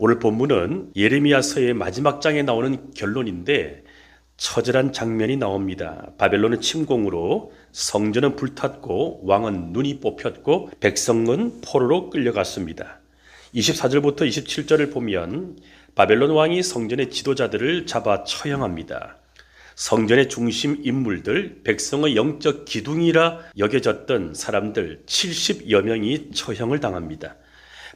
오늘 본문은 예레미야서의 마지막 장에 나오는 결론인데 처절한 장면이 나옵니다. 바벨론의 침공으로 성전은 불탔고 왕은 눈이 뽑혔고 백성은 포로로 끌려갔습니다. 24절부터 27절을 보면 바벨론 왕이 성전의 지도자들을 잡아 처형합니다. 성전의 중심 인물들, 백성의 영적 기둥이라 여겨졌던 사람들 70여 명이 처형을 당합니다.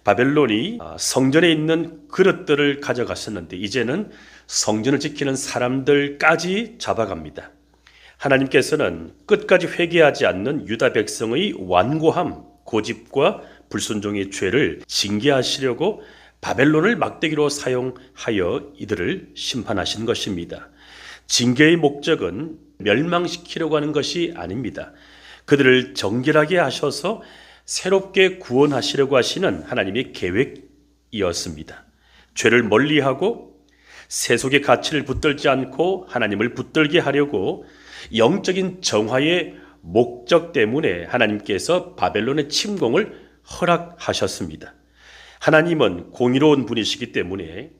바벨론이 성전에 있는 그릇들을 가져갔었는데 이제는 성전을 지키는 사람들까지 잡아갑니다. 하나님께서는 끝까지 회개하지 않는 유다 백성의 완고함, 고집과 불순종의 죄를 징계하시려고 바벨론을 막대기로 사용하여 이들을 심판하신 것입니다. 징계의 목적은 멸망시키려고 하는 것이 아닙니다. 그들을 정결하게 하셔서 새롭게 구원하시려고 하시는 하나님의 계획이었습니다. 죄를 멀리하고 세속의 가치를 붙들지 않고 하나님을 붙들게 하려고 영적인 정화의 목적 때문에 하나님께서 바벨론의 침공을 허락하셨습니다. 하나님은 공의로운 분이시기 때문에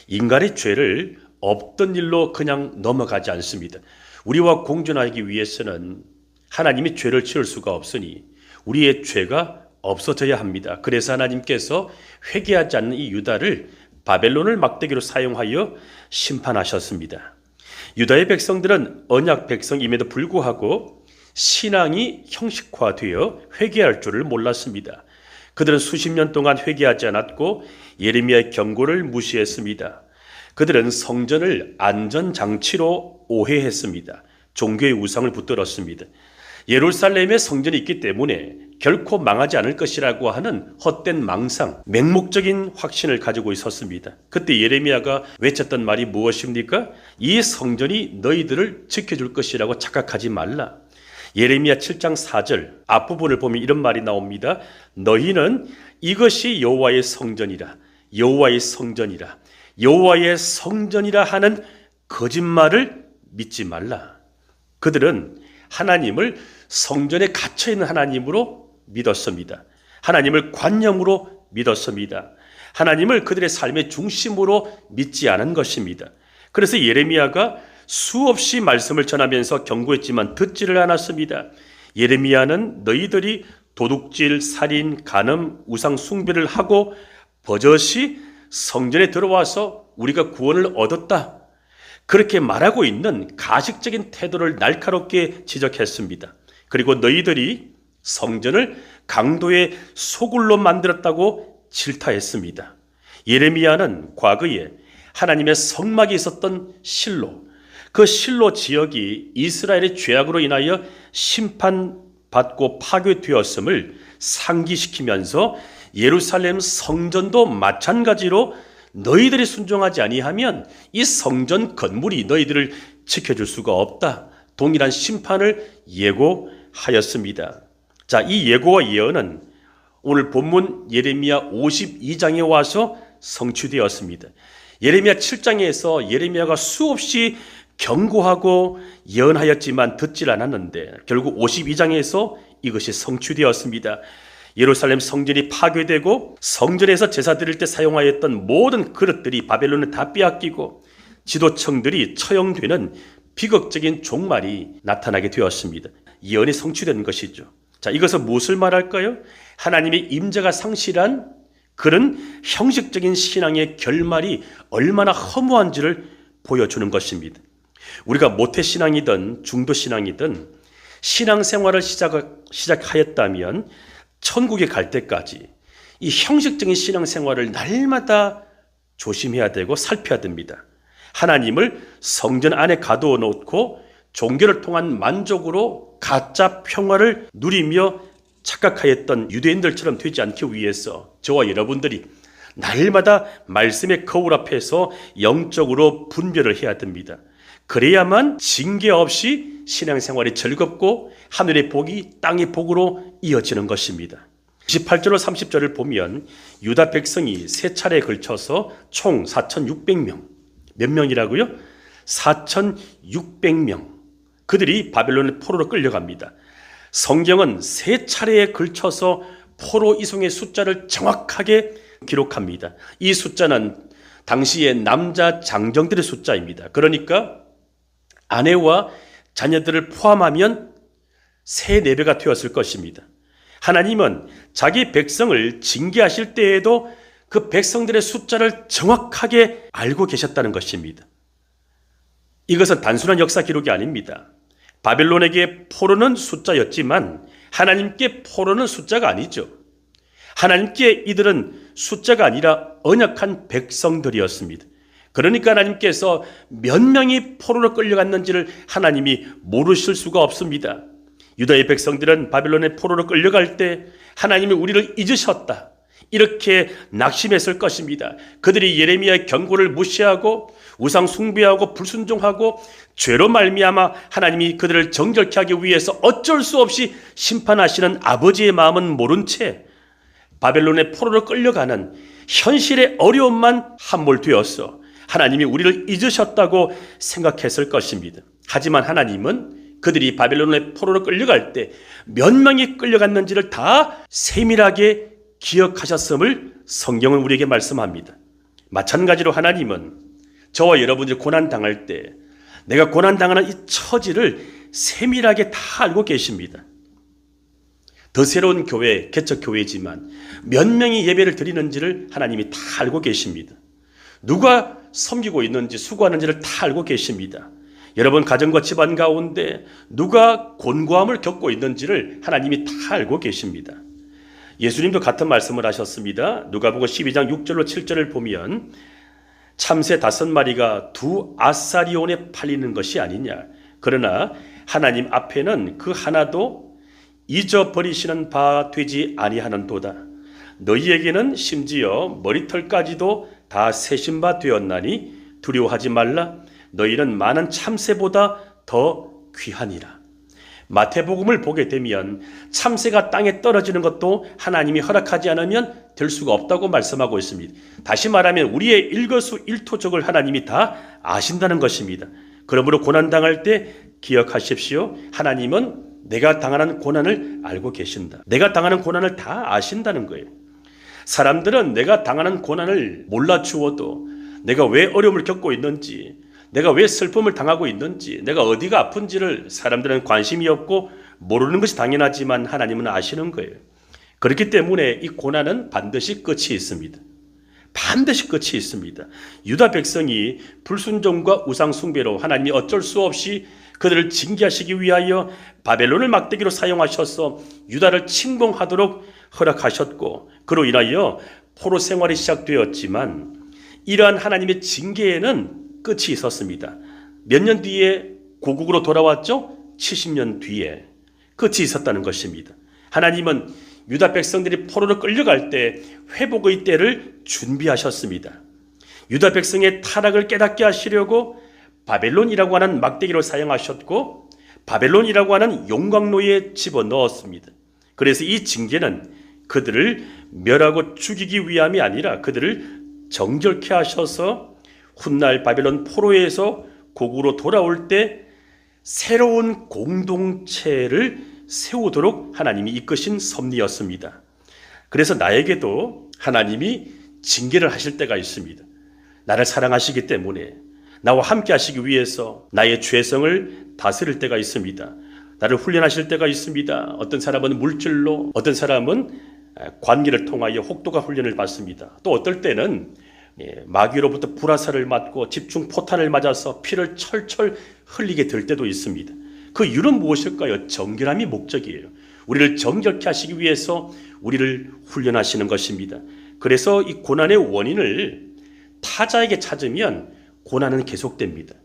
인간의 죄를 없던 일로 그냥 넘어가지 않습니다. 우리와 공존하기 위해서는 하나님이 죄를 지을 수가 없으니 우리의 죄가 없어져야 합니다. 그래서 하나님께서 회개하지 않는 이 유다를 바벨론을 막대기로 사용하여 심판하셨습니다. 유다의 백성들은 언약 백성임에도 불구하고 신앙이 형식화되어 회개할 줄을 몰랐습니다. 그들은 수십 년 동안 회개하지 않았고 예레미야의 경고를 무시했습니다. 그들은 성전을 안전장치로 오해했습니다. 종교의 우상을 붙들었습니다. 예루살렘에 성전이 있기 때문에 결코 망하지 않을 것이라고 하는 헛된 망상, 맹목적인 확신을 가지고 있었습니다. 그때 예레미야가 외쳤던 말이 무엇입니까? 이 성전이 너희들을 지켜줄 것이라고 착각하지 말라. 예레미야 7장 4절 앞부분을 보면 이런 말이 나옵니다. 너희는 이것이 여호와의 성전이라, 여호와의 성전이라, 여호와의 성전이라 하는 거짓말을 믿지 말라. 그들은 하나님을 성전에 갇혀있는 하나님으로 믿었습니다. 하나님을 관념으로 믿었습니다. 하나님을 그들의 삶의 중심으로 믿지 않은 것입니다. 그래서 예레미야가 수없이 말씀을 전하면서 경고했지만 듣지를 않았습니다. 예레미야는 너희들이 도둑질, 살인, 간음, 우상 숭배를 하고 버젓이 성전에 들어와서 우리가 구원을 얻었다, 그렇게 말하고 있는 가식적인 태도를 날카롭게 지적했습니다. 그리고 너희들이 성전을 강도의 소굴로 만들었다고 질타했습니다. 예레미야는 과거에 하나님의 성막이 있었던 실로, 그 실로 지역이 이스라엘의 죄악으로 인하여 심판받고 파괴되었음을 상기시키면서 예루살렘 성전도 마찬가지로 너희들이 순종하지 아니하면 이 성전 건물이 너희들을 지켜줄 수가 없다, 동일한 심판을 예고하였습니다. 자, 이 예고와 예언은 오늘 본문 예레미야 52장에 와서 성취되었습니다. 예레미야 7장에서 예레미야가 수없이 경고하고 예언하였지만 듣질 않았는데 결국 52장에서 이것이 성취되었습니다. 예루살렘 성전이 파괴되고 성전에서 제사 드릴 때 사용하였던 모든 그릇들이 바벨론에 다 빼앗기고 지도청들이 처형되는 비극적인 종말이 나타나게 되었습니다. 예언이 성취된 것이죠. 자, 이것은 무엇을 말할까요? 하나님의 임재가 상실한 그런 형식적인 신앙의 결말이 얼마나 허무한지를 보여주는 것입니다. 우리가 모태신앙이든 중도신앙이든 신앙생활을 시작하였다면 천국에 갈 때까지 이 형식적인 신앙생활을 날마다 조심해야 되고 살펴야 됩니다. 하나님을 성전 안에 가두어 놓고 종교를 통한 만족으로 가짜 평화를 누리며 착각하였던 유대인들처럼 되지 않기 위해서 저와 여러분들이 날마다 말씀의 거울 앞에서 영적으로 분별을 해야 됩니다. 그래야만 징계 없이 신앙생활이 즐겁고 하늘의 복이 땅의 복으로 이어지는 것입니다. 28절로 30절을 보면 유다 백성이 세 차례에 걸쳐서 총 4,600명, 몇 명이라고요? 4,600명. 그들이 바벨론의 포로로 끌려갑니다. 성경은 세 차례에 걸쳐서 포로 이송의 숫자를 정확하게 기록합니다. 이 숫자는 당시의 남자 장정들의 숫자입니다. 그러니까 아내와 자녀들을 포함하면 3, 4배가 되었을 것입니다. 하나님은 자기 백성을 징계하실 때에도 그 백성들의 숫자를 정확하게 알고 계셨다는 것입니다. 이것은 단순한 역사 기록이 아닙니다. 바벨론에게 포로는 숫자였지만 하나님께 포로는 숫자가 아니죠. 하나님께 이들은 숫자가 아니라 언약한 백성들이었습니다. 그러니까 하나님께서 몇 명이 포로로 끌려갔는지를 하나님이 모르실 수가 없습니다. 유다의 백성들은 바벨론의 포로로 끌려갈 때 하나님이 우리를 잊으셨다, 이렇게 낙심했을 것입니다. 그들이 예레미야의 경고를 무시하고 우상 숭배하고 불순종하고 죄로 말미암아 하나님이 그들을 정결케 하기 위해서 어쩔 수 없이 심판하시는 아버지의 마음은 모른 채 바벨론의 포로로 끌려가는 현실의 어려움만 함몰되었어 하나님이 우리를 잊으셨다고 생각했을 것입니다. 하지만 하나님은 그들이 바벨론의 포로로 끌려갈 때 몇 명이 끌려갔는지를 다 세밀하게 기억하셨음을 성경은 우리에게 말씀합니다. 마찬가지로 하나님은 저와 여러분들이 고난당할 때 내가 고난당하는 이 처지를 세밀하게 다 알고 계십니다. 더 새로운 교회, 개척교회지만 몇 명이 예배를 드리는지를 하나님이 다 알고 계십니다. 누가 섬기고 있는지 수고하는지를 다 알고 계십니다. 여러분 가정과 집안 가운데 누가 곤고함을 겪고 있는지를 하나님이 다 알고 계십니다. 예수님도 같은 말씀을 하셨습니다. 누가복음 12장 6절로 7절을 보면 참새 5마리가 2아사리온에 팔리는 것이 아니냐. 그러나 하나님 앞에는 그 하나도 잊어버리시는 바 되지 아니하는도다. 너희에게는 심지어 머리털까지도 다 세신 바 되었나니 두려워하지 말라. 너희는 많은 참새보다 더 귀하니라. 마태복음을 보게 되면 참새가 땅에 떨어지는 것도 하나님이 허락하지 않으면 될 수가 없다고 말씀하고 있습니다. 다시 말하면 우리의 일거수일투족을 하나님이 다 아신다는 것입니다. 그러므로 고난당할 때 기억하십시오. 하나님은 내가 당하는 고난을 알고 계신다. 내가 당하는 고난을 다 아신다는 거예요. 사람들은 내가 당하는 고난을 몰라주어도 내가 왜 어려움을 겪고 있는지, 내가 왜 슬픔을 당하고 있는지, 내가 어디가 아픈지를 사람들은 관심이 없고 모르는 것이 당연하지만 하나님은 아시는 거예요. 그렇기 때문에 이 고난은 반드시 끝이 있습니다. 반드시 끝이 있습니다. 유다 백성이 불순종과 우상 숭배로 하나님이 어쩔 수 없이 그들을 징계하시기 위하여 바벨론을 막대기로 사용하셔서 유다를 침공하도록 허락하셨고, 그로 인하여 포로 생활이 시작되었지만 이러한 하나님의 징계에는 끝이 있었습니다. 몇 년 뒤에 고국으로 돌아왔죠? 70년 뒤에 끝이 있었다는 것입니다. 하나님은 유다 백성들이 포로로 끌려갈 때 회복의 때를 준비하셨습니다. 유다 백성의 타락을 깨닫게 하시려고 바벨론이라고 하는 막대기를 사용하셨고 바벨론이라고 하는 용광로에 집어넣었습니다. 그래서 이 징계는 그들을 멸하고 죽이기 위함이 아니라 그들을 정결케 하셔서 훗날 바벨론 포로에서 고국으로 돌아올 때 새로운 공동체를 세우도록 하나님이 이끄신 섭리였습니다. 그래서 나에게도 하나님이 징계를 하실 때가 있습니다. 나를 사랑하시기 때문에 나와 함께 하시기 위해서 나의 죄성을 다스릴 때가 있습니다. 나를 훈련하실 때가 있습니다. 어떤 사람은 물질로, 어떤 사람은 관계를 통하여 혹독한 훈련을 받습니다. 또 어떨 때는 마귀로부터 불화살을 맞고 집중 포탄을 맞아서 피를 철철 흘리게 될 때도 있습니다. 그 이유는 무엇일까요? 정결함이 목적이에요. 우리를 정결케 하시기 위해서 우리를 훈련하시는 것입니다. 그래서 이 고난의 원인을 타자에게 찾으면 고난은 계속됩니다.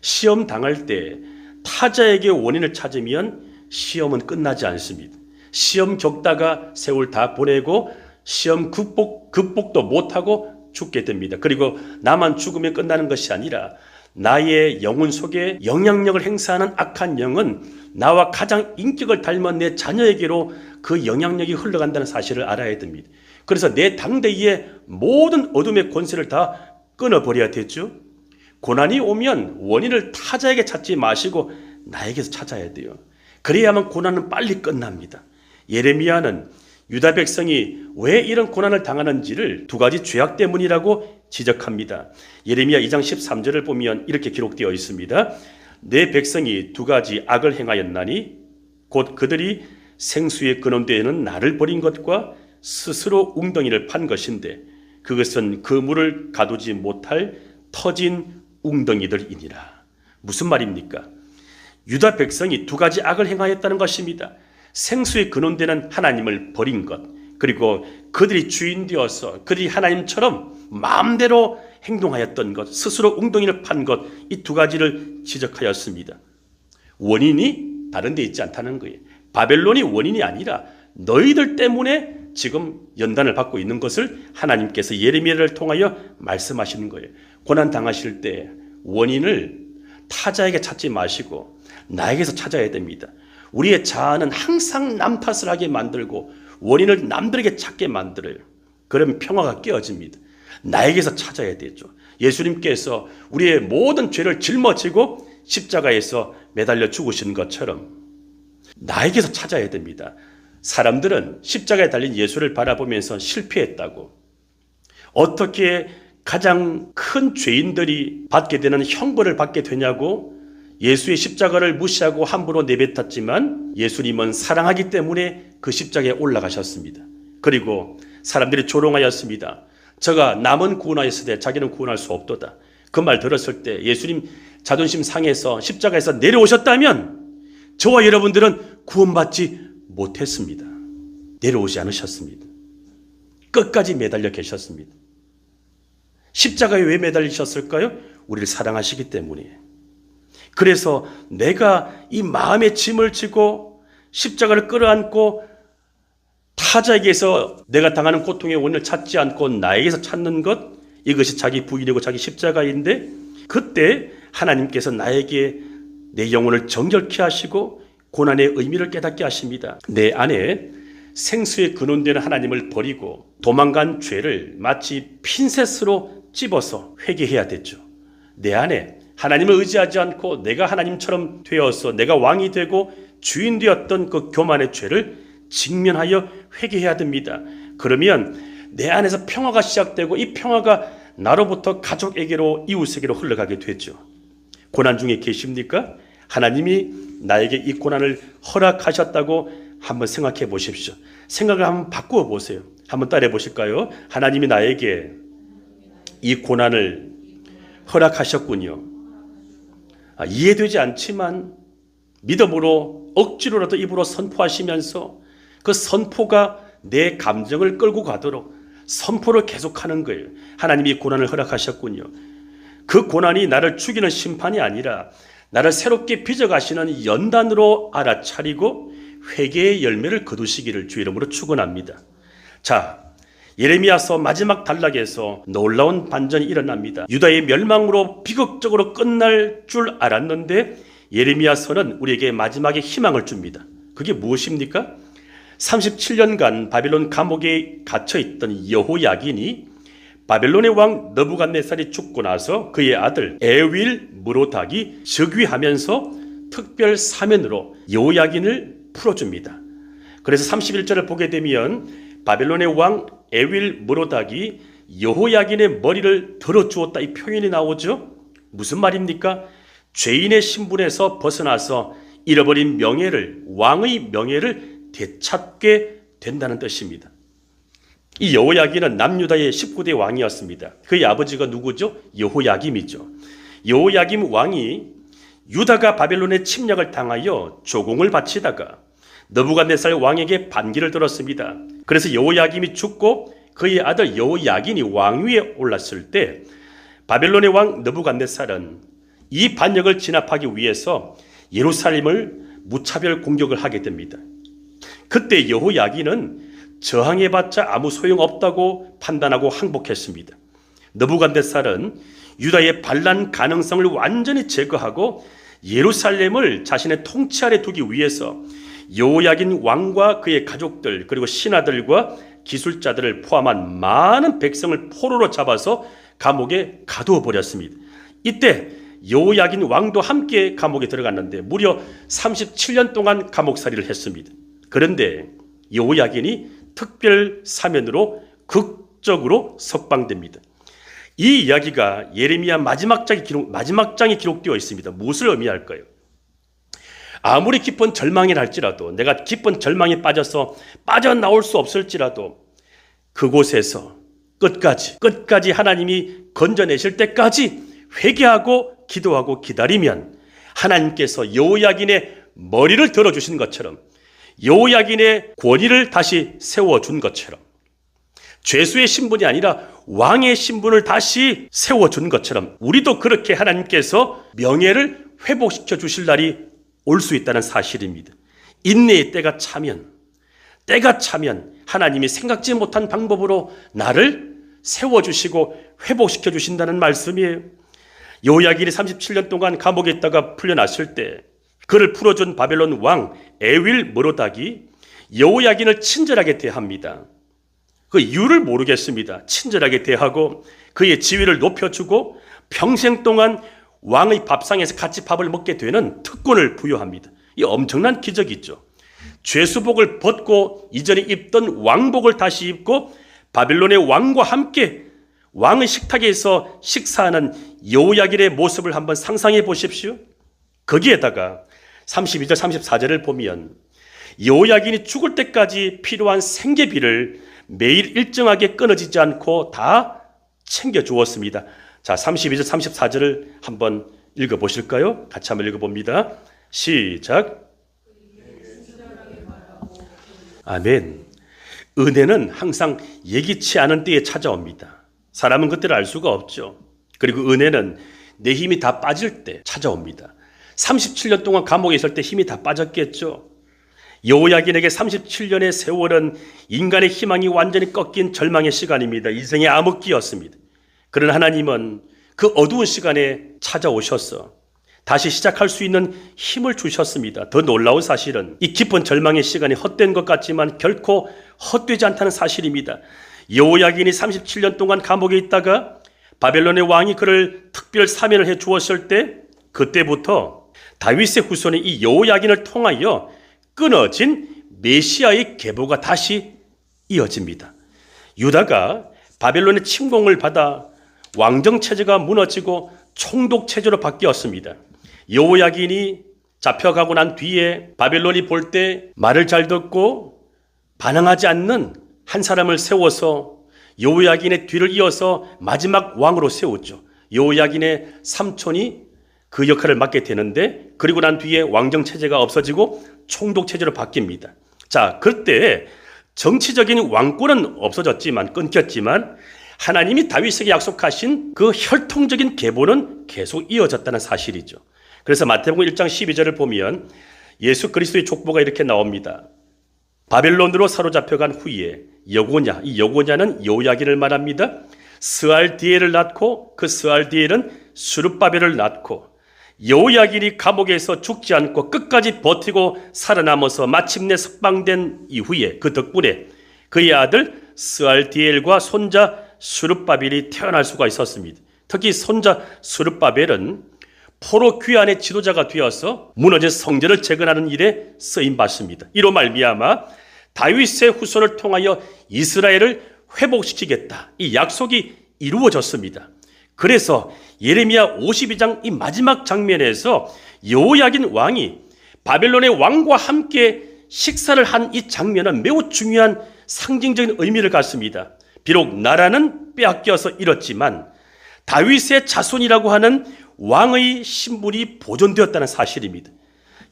시험 당할 때 타자에게 원인을 찾으면 시험은 끝나지 않습니다. 시험 겪다가 세월 다 보내고 시험 극복도 못하고 죽게 됩니다. 그리고 나만 죽으면 끝나는 것이 아니라 나의 영혼 속에 영향력을 행사하는 악한 영은 나와 가장 인격을 닮은 내 자녀에게로 그 영향력이 흘러간다는 사실을 알아야 됩니다. 그래서 내 당대의 모든 어둠의 권세를 다 끊어버려야 되죠. 고난이 오면 원인을 타자에게 찾지 마시고 나에게서 찾아야 돼요. 그래야만 고난은 빨리 끝납니다. 예레미야는 유다 백성이 왜 이런 고난을 당하는지를 두 가지 죄악 때문이라고 지적합니다. 예레미야 2장 13절을 보면 이렇게 기록되어 있습니다. 내 백성이 두 가지 악을 행하였나니 곧 그들이 생수의 근원되는 나를 버린 것과 스스로 웅덩이를 판 것인데 그것은 그 물을 가두지 못할 터진 웅덩이들이니라. 무슨 말입니까? 유다 백성이 두 가지 악을 행하였다는 것입니다. 생수의 근원되는 하나님을 버린 것, 그리고 그들이 주인 되어서 그들이 하나님처럼 마음대로 행동하였던 것, 스스로 웅덩이를 판 것, 이 두 가지를 지적하였습니다. 원인이 다른 데 있지 않다는 거예요. 바벨론이 원인이 아니라 너희들 때문에 지금 연단을 받고 있는 것을 하나님께서 예레미야를 통하여 말씀하시는 거예요. 고난 당하실 때 원인을 타자에게 찾지 마시고 나에게서 찾아야 됩니다. 우리의 자아는 항상 남 탓을 하게 만들고 원인을 남들에게 찾게 만들어요. 그러면 평화가 깨어집니다. 나에게서 찾아야 되죠. 예수님께서 우리의 모든 죄를 짊어지고 십자가에서 매달려 죽으신 것처럼 나에게서 찾아야 됩니다. 사람들은 십자가에 달린 예수를 바라보면서 실패했다고, 어떻게 가장 큰 죄인들이 받게 되는 형벌을 받게 되냐고 예수의 십자가를 무시하고 함부로 내뱉었지만 예수님은 사랑하기 때문에 그 십자가에 올라가셨습니다. 그리고 사람들이 조롱하였습니다. 저가 남은 구원하였으되 자기는 구원할 수 없도다. 그 말 들었을 때 예수님 자존심 상해서 십자가에서 내려오셨다면 저와 여러분들은 구원받지 못했습니다. 내려오지 않으셨습니다. 끝까지 매달려 계셨습니다. 십자가에 왜 매달리셨을까요? 우리를 사랑하시기 때문이에요. 그래서 내가 이 마음의 짐을 지고 십자가를 끌어안고 타자에게서 내가 당하는 고통의 원인을 찾지 않고 나에게서 찾는 것, 이것이 자기 부인이고 자기 십자가인데, 그때 하나님께서 나에게 내 영혼을 정결케 하시고 고난의 의미를 깨닫게 하십니다. 내 안에 생수의 근원되는 하나님을 버리고 도망간 죄를 마치 핀셋으로 찝어서 회개해야 되죠. 내 안에 하나님을 의지하지 않고 내가 하나님처럼 되어서 내가 왕이 되고 주인 되었던 그 교만의 죄를 직면하여 회개해야 됩니다. 그러면 내 안에서 평화가 시작되고 이 평화가 나로부터 가족에게로 이웃에게로 흘러가게 되죠. 고난 중에 계십니까? 하나님이 나에게 이 고난을 허락하셨다고 한번 생각해 보십시오. 생각을 한번 바꾸어 보세요. 한번 따라해 보실까요? 하나님이 나에게 이 고난을 허락하셨군요. 이해되지 않지만 믿음으로 억지로라도 입으로 선포하시면서 그 선포가 내 감정을 끌고 가도록 선포를 계속하는 거예요. 하나님이 고난을 허락하셨군요. 그 고난이 나를 죽이는 심판이 아니라 나를 새롭게 빚어가시는 연단으로 알아차리고 회개의 열매를 거두시기를 주 이름으로 축원합니다. 자, 예레미야서 마지막 단락에서 놀라운 반전이 일어납니다. 유다의 멸망으로 비극적으로 끝날 줄 알았는데 예레미야서는 우리에게 마지막에 희망을 줍니다. 그게 무엇입니까? 37년간 바벨론 감옥에 갇혀있던 여호야긴이 바벨론의 왕 느부갓네살이 죽고 나서 그의 아들 에윌 무로닥이 즉위하면서 특별 사면으로 여호야긴을 풀어줍니다. 그래서 31절을 보게 되면 바벨론의 왕 에윌 무로닥이 여호야긴의 머리를 들어주었다, 이 표현이 나오죠. 무슨 말입니까? 죄인의 신분에서 벗어나서 잃어버린 명예를, 왕의 명예를 되찾게 된다는 뜻입니다. 이 여호야긴은 남유다의 19대 왕이었습니다. 그의 아버지가 누구죠? 여호야김이죠. 여호야김 왕이 유다가 바벨론의 침략을 당하여 조공을 바치다가 느부갓네살 왕에게 반기를 들었습니다. 그래서 여호야김이 죽고 그의 아들 여호야긴이 왕위에 올랐을 때 바벨론의 왕 느부갓네살은 이 반역을 진압하기 위해서 예루살렘을 무차별 공격을 하게 됩니다. 그때 여호야긴은 저항해봤자 아무 소용없다고 판단하고 항복했습니다. 느부갓네살은 유다의 반란 가능성을 완전히 제거하고 예루살렘을 자신의 통치 아래 두기 위해서 여호야긴 왕과 그의 가족들 그리고 신하들과 기술자들을 포함한 많은 백성을 포로로 잡아서 감옥에 가두어 버렸습니다. 이때 여호야긴 왕도 함께 감옥에 들어갔는데 무려 37년 동안 감옥살이를 했습니다. 그런데 여호야긴이 특별 사면으로 극적으로 석방됩니다. 이 이야기가 예레미야 마지막 장에 기록되어 있습니다. 무엇을 의미할까요? 아무리 깊은 절망이라 할지라도, 내가 깊은 절망에 빠져서 빠져나올 수 없을지라도 그곳에서 끝까지 하나님이 건져내실 때까지 회개하고 기도하고 기다리면 하나님께서 여호야긴의 머리를 들어주신 것처럼, 여호야긴의 권위를 다시 세워준 것처럼, 죄수의 신분이 아니라 왕의 신분을 다시 세워준 것처럼 우리도 그렇게 하나님께서 명예를 회복시켜 주실 날이 올 수 있다는 사실입니다. 인내의 때가 차면 하나님이 생각지 못한 방법으로 나를 세워주시고 회복시켜 주신다는 말씀이에요. 여호야긴이 37년 동안 감옥에 있다가 풀려났을 때 그를 풀어준 바벨론 왕 에윌 머로닥이 여호야긴을 친절하게 대합니다. 그 이유를 모르겠습니다. 친절하게 대하고 그의 지위를 높여주고 평생 동안 왕의 밥상에서 같이 밥을 먹게 되는 특권을 부여합니다. 이 엄청난 기적이죠. 죄수복을 벗고 이전에 입던 왕복을 다시 입고 바벨론의 왕과 함께 왕의 식탁에서 식사하는 여호야긴의 모습을 한번 상상해 보십시오. 거기에다가 32절 34절을 보면 여호야긴이 죽을 때까지 필요한 생계비를 매일 일정하게 끊어지지 않고 다 챙겨주었습니다. 자, 32절 34절을 한번 읽어보실까요? 같이 한번 읽어봅니다. 시작. 아멘. 은혜는 항상 예기치 않은 때에 찾아옵니다. 사람은 그때를 알 수가 없죠. 그리고 은혜는 내 힘이 다 빠질 때 찾아옵니다. 37년 동안 감옥에 있을 때 힘이 다 빠졌겠죠. 여호야긴에게 37년의 세월은 인간의 희망이 완전히 꺾인 절망의 시간입니다. 인생의 암흑기였습니다. 그러나 하나님은 그 어두운 시간에 찾아오셔서 다시 시작할 수 있는 힘을 주셨습니다. 더 놀라운 사실은 이 깊은 절망의 시간이 헛된 것 같지만 결코 헛되지 않다는 사실입니다. 여호야긴이 37년 동안 감옥에 있다가 바벨론의 왕이 그를 특별 사면을 해 주었을 때, 그때부터 다윗의 후손인 이 여호야긴을 통하여 끊어진 메시아의 계보가 다시 이어집니다. 유다가 바벨론의 침공을 받아 왕정 체제가 무너지고 총독 체제로 바뀌었습니다. 여호야긴이 잡혀가고 난 뒤에 바벨론이 볼 때 말을 잘 듣고 반항하지 않는 한 사람을 세워서 여호야긴의 뒤를 이어서 마지막 왕으로 세웠죠. 여호야긴의 삼촌이 그 역할을 맡게 되는데, 그리고 난 뒤에 왕정 체제가 없어지고 총독 체제로 바뀝니다. 자, 그때 정치적인 왕권은 없어졌지만, 끊겼지만 하나님이 다윗에게 약속하신 그 혈통적인 계보는 계속 이어졌다는 사실이죠. 그래서 마태복음 1장 12절을 보면 예수 그리스도의 족보가 이렇게 나옵니다. 바벨론으로 사로잡혀간 후에 여고냐, 이 여고냐는 여호야긴을 말합니다. 스알디엘을 낳고 그 스알디엘은 수룹바벨을 낳고, 여호야긴이 감옥에서 죽지 않고 끝까지 버티고 살아남아서 마침내 석방된 이후에 그 덕분에 그의 아들 스알디엘과 손자 수룹바벨이 태어날 수가 있었습니다. 특히 손자 수룹바벨은 포로 귀환의 지도자가 되어서 무너진 성전을 재건하는 일에 쓰임받습니다. 이로 말미암아 다윗의 후손을 통하여 이스라엘을 회복시키겠다, 이 약속이 이루어졌습니다. 그래서 예레미야 52장 이 마지막 장면에서 여호야긴 왕이 바벨론의 왕과 함께 식사를 한 이 장면은 매우 중요한 상징적인 의미를 갖습니다. 비록 나라는 빼앗겨서 잃었지만 다윗의 자손이라고 하는 왕의 신분이 보존되었다는 사실입니다.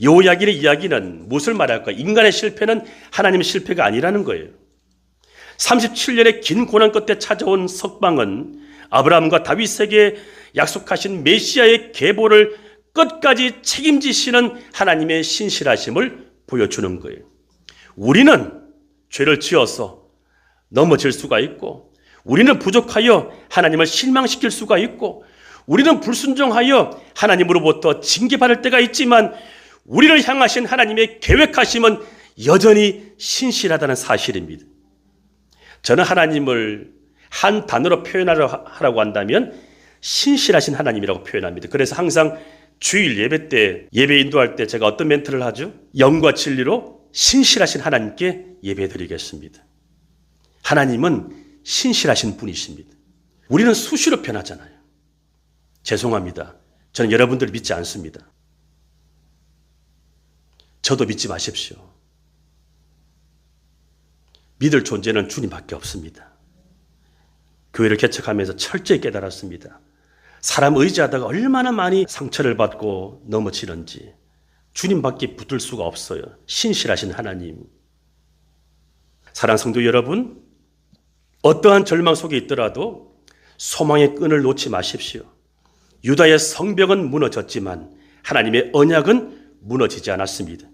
여호야긴의 이야기는 무엇을 말할까? 인간의 실패는 하나님의 실패가 아니라는 거예요. 37년의 긴 고난 끝에 찾아온 석방은 아브라함과 다윗에게 약속하신 메시아의 계보를 끝까지 책임지시는 하나님의 신실하심을 보여주는 거예요. 우리는 죄를 지어서 넘어질 수가 있고, 우리는 부족하여 하나님을 실망시킬 수가 있고, 우리는 불순종하여 하나님으로부터 징계받을 때가 있지만 우리를 향하신 하나님의 계획하심은 여전히 신실하다는 사실입니다. 저는 하나님을 한 단어로 표현하라고 한다면 신실하신 하나님이라고 표현합니다. 그래서 항상 주일 예배 때, 예배 인도할 때 제가 어떤 멘트를 하죠? 영과 진리로 신실하신 하나님께 예배 드리겠습니다. 하나님은 신실하신 분이십니다. 우리는 수시로 변하잖아요. 죄송합니다. 저는 여러분들을 믿지 않습니다. 저도 믿지 마십시오. 믿을 존재는 주님밖에 없습니다. 교회를 개척하면서 철저히 깨달았습니다. 사람 의지하다가 얼마나 많이 상처를 받고 넘어지는지 주님밖에 붙들 수가 없어요. 신실하신 하나님. 사랑하는 성도 여러분, 어떠한 절망 속에 있더라도 소망의 끈을 놓지 마십시오. 유다의 성벽은 무너졌지만 하나님의 언약은 무너지지 않았습니다.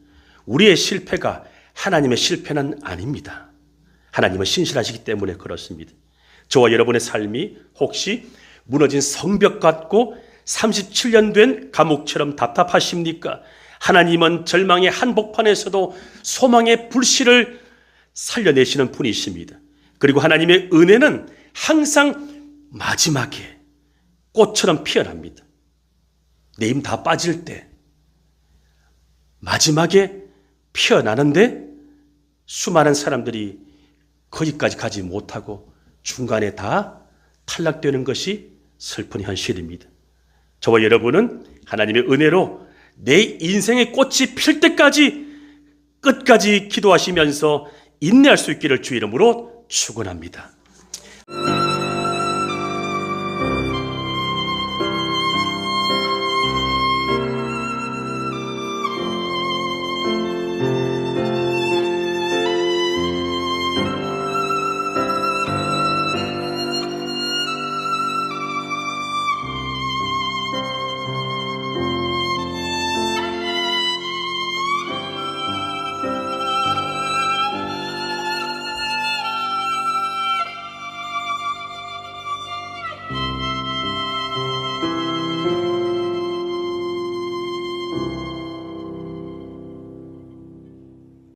우리의 실패가 하나님의 실패는 아닙니다. 하나님은 신실하시기 때문에 그렇습니다. 저와 여러분의 삶이 혹시 무너진 성벽 같고 37년 된 감옥처럼 답답하십니까? 하나님은 절망의 한복판에서도 소망의 불씨를 살려내시는 분이십니다. 그리고 하나님의 은혜는 항상 마지막에 꽃처럼 피어납니다. 내 힘 다 빠질 때 마지막에 피어나는데 수많은 사람들이 거기까지 가지 못하고 중간에 다 탈락되는 것이 슬픈 현실입니다. 저와 여러분은 하나님의 은혜로 내 인생의 꽃이 필 때까지 끝까지 기도하시면서 인내할 수 있기를 주 이름으로 축원합니다.